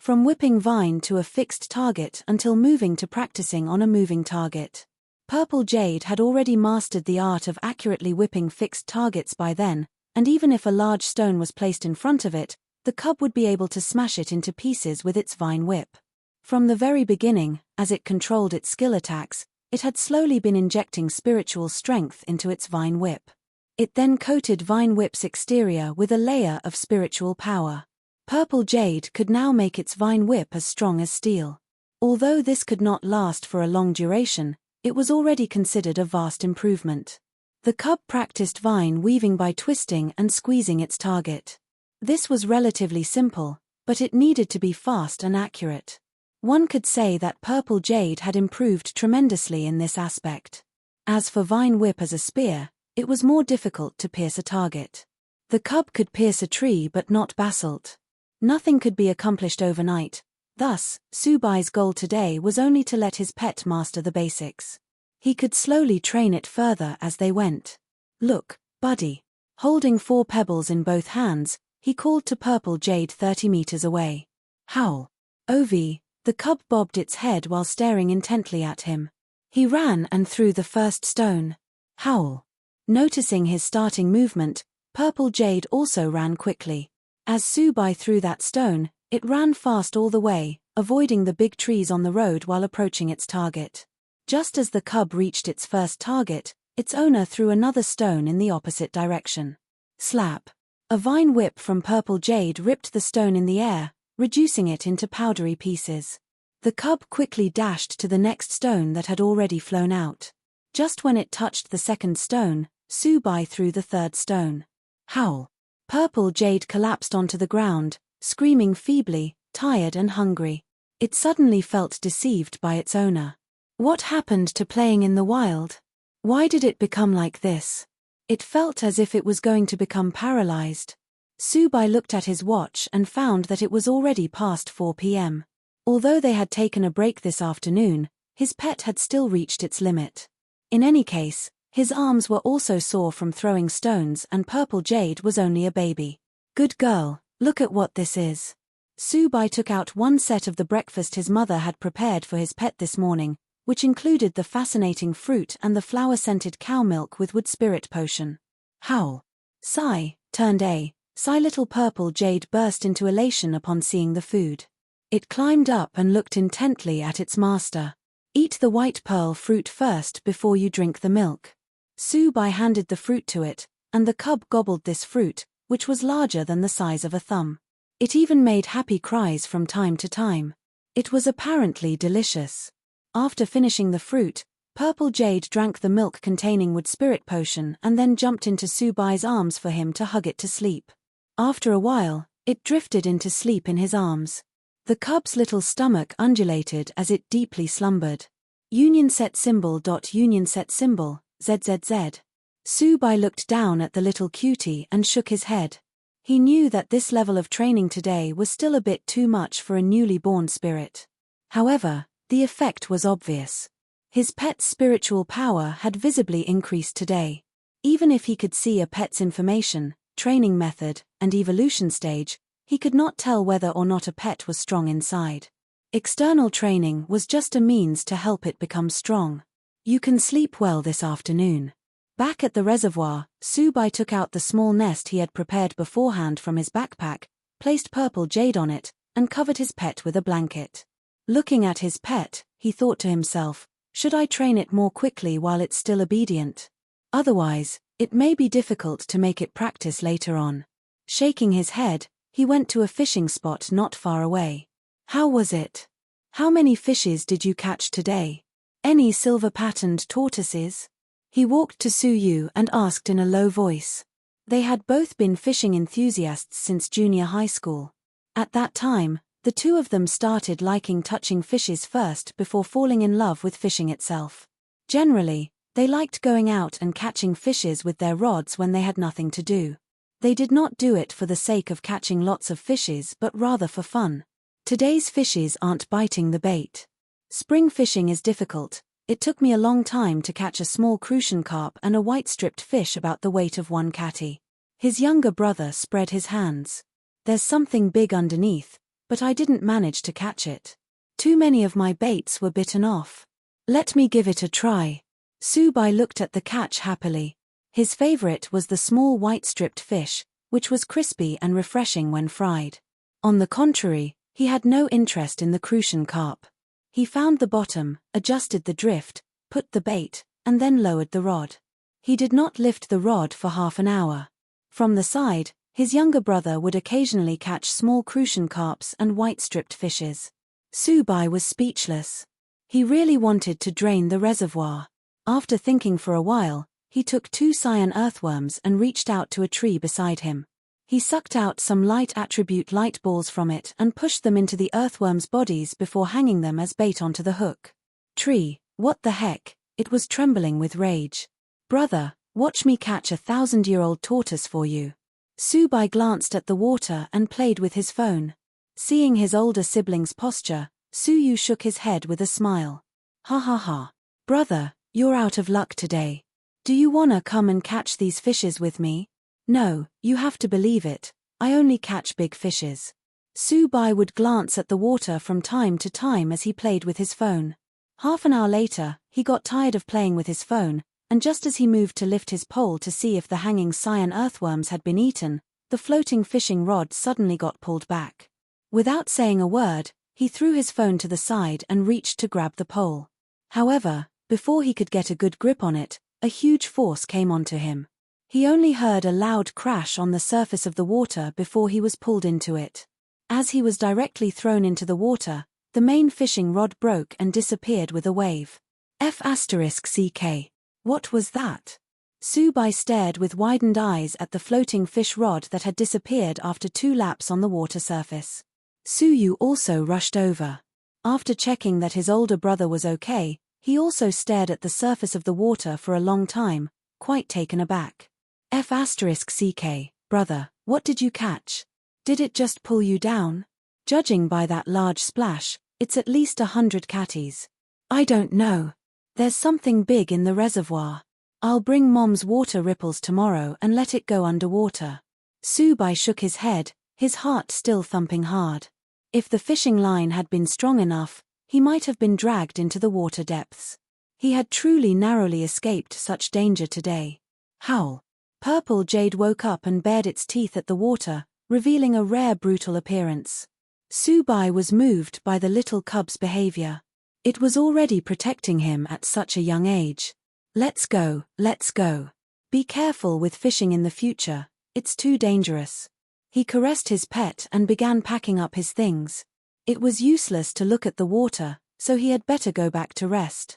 from whipping vine to a fixed target until moving to practicing on a moving target. Purple Jade had already mastered the art of accurately whipping fixed targets by then, and even if a large stone was placed in front of it, the cub would be able to smash it into pieces with its vine whip. From the very beginning, as it controlled its skill attacks, it had slowly been injecting spiritual strength into its vine whip. It then coated vine whip's exterior with a layer of spiritual power. Purple Jade could now make its vine whip as strong as steel. Although this could not last for a long duration, it was already considered a vast improvement. The cub practiced vine weaving by twisting and squeezing its target. This was relatively simple, but it needed to be fast and accurate. One could say that Purple Jade had improved tremendously in this aspect. As for vine whip as a spear, it was more difficult to pierce a target. The cub could pierce a tree but not basalt. Nothing could be accomplished overnight. Thus, Subai's goal today was only to let his pet master the basics. He could slowly train it further as they went. "Look, buddy." Holding 4 pebbles in both hands, he called to Purple Jade 30 meters away. "Howl." "Ovi." The cub bobbed its head while staring intently at him. He ran and threw the first stone. "Howl." Noticing his starting movement, Purple Jade also ran quickly. As Subai threw that stone, it ran fast all the way, avoiding the big trees on the road while approaching its target. Just as the cub reached its first target, its owner threw another stone in the opposite direction. Slap. A vine whip from Purple Jade ripped the stone in the air, reducing it into powdery pieces. The cub quickly dashed to the next stone that had already flown out. Just when it touched the second stone, Subai threw the third stone. Howl. Purple Jade collapsed onto the ground, screaming feebly, tired and hungry. It suddenly felt deceived by its owner. What happened to playing in the wild? Why did it become like this? It felt as if it was going to become paralyzed. Subai looked at his watch and found that it was already past 4 p.m. Although they had taken a break this afternoon, his pet had still reached its limit. In any case, his arms were also sore from throwing stones and Purple Jade was only a baby. "Good girl, look at what this is." Subai took out one set of the breakfast his mother had prepared for his pet this morning, which included the fascinating fruit and the flower-scented cow milk with wood spirit potion. Howl. Sigh, turned a. Sigh. Little Purple Jade burst into elation upon seeing the food. It climbed up and looked intently at its master. "Eat the white pearl fruit first before you drink the milk." Subai handed the fruit to it, and the cub gobbled this fruit, which was larger than the size of a thumb. It even made happy cries from time to time. It was apparently delicious. After finishing the fruit, Purple Jade drank the milk containing wood spirit potion and then jumped into Subai's arms for him to hug it to sleep. After a while, it drifted into sleep in his arms. The cub's little stomach undulated as it deeply slumbered. Union set symbol. Union set symbol, ZZZ. Subai looked down at the little cutie and shook his head. He knew that this level of training today was still a bit too much for a newly born spirit. However, the effect was obvious. His pet's spiritual power had visibly increased today. Even if he could see a pet's information, training method, and evolution stage, he could not tell whether or not a pet was strong inside. External training was just a means to help it become strong. "You can sleep well this afternoon." Back at the reservoir, Subai took out the small nest he had prepared beforehand from his backpack, placed Purple Jade on it, and covered his pet with a blanket. Looking at his pet, he thought to himself, should I train it more quickly while it's still obedient? Otherwise, it may be difficult to make it practice later on. Shaking his head, he went to a fishing spot not far away. "How was it? How many fishes did you catch today? Any silver-patterned tortoises?" He walked to Suyu and asked in a low voice. They had both been fishing enthusiasts since junior high school. At that time, the two of them started liking touching fishes first before falling in love with fishing itself. Generally, they liked going out and catching fishes with their rods when they had nothing to do. They did not do it for the sake of catching lots of fishes but rather for fun. Today's fishes aren't biting the bait. Spring fishing is difficult. It took me a long time to catch a small crucian carp and a white-stripped fish about the weight of one catty. His younger brother spread his hands. There's something big underneath, but I didn't manage to catch it. Too many of my baits were bitten off. Let me give it a try. Subai looked at the catch happily. His favorite was the small white-stripped fish, which was crispy and refreshing when fried. On the contrary, he had no interest in the crucian carp. He found the bottom, adjusted the drift, put the bait, and then lowered the rod. He did not lift the rod for half an hour. From the side, his younger brother would occasionally catch small crucian carps and white-stripped fishes. Subai was speechless. He really wanted to drain the reservoir. After thinking for a while, he took 2 cyan earthworms and reached out to a tree beside him. He sucked out some light attribute light balls from it and pushed them into the earthworms' bodies before hanging them as bait onto the hook. Tree, what the heck? It was trembling with rage. Brother, watch me catch a 1,000-year-old tortoise for you. Subai glanced at the water and played with his phone. Seeing his older sibling's posture, Suyu shook his head with a smile. Ha ha ha. Brother, you're out of luck today. Do you wanna come and catch these fishes with me? No, you have to believe it, I only catch big fishes. Subai would glance at the water from time to time as he played with his phone. Half an hour later, he got tired of playing with his phone, and just as he moved to lift his pole to see if the hanging cyan earthworms had been eaten, the floating fishing rod suddenly got pulled back. Without saying a word, he threw his phone to the side and reached to grab the pole. However, before he could get a good grip on it, a huge force came onto him. He only heard a loud crash on the surface of the water before he was pulled into it. As he was directly thrown into the water, the main fishing rod broke and disappeared with a wave. F***CK. What was that? Subai stared with widened eyes at the floating fish rod that had disappeared after 2 laps on the water surface. Suyu also rushed over. After checking that his older brother was okay, he also stared at the surface of the water for a long time, quite taken aback. F***CK, brother, what did you catch? Did it just pull you down? Judging by that large splash, it's at least 100 catties. I don't know. There's something big in the reservoir. I'll bring Mom's water ripples tomorrow and let it go underwater. Subai shook his head, his heart still thumping hard. If the fishing line had been strong enough, he might have been dragged into the water depths. He had truly narrowly escaped such danger today. Howl. Purple jade woke up and bared its teeth at the water, revealing a rare brutal appearance. Subai was moved by the little cub's behavior. It was already protecting him at such a young age. Let's go, let's go. Be careful with fishing in the future, it's too dangerous. He caressed his pet and began packing up his things. It was useless to look at the water, so he had better go back to rest.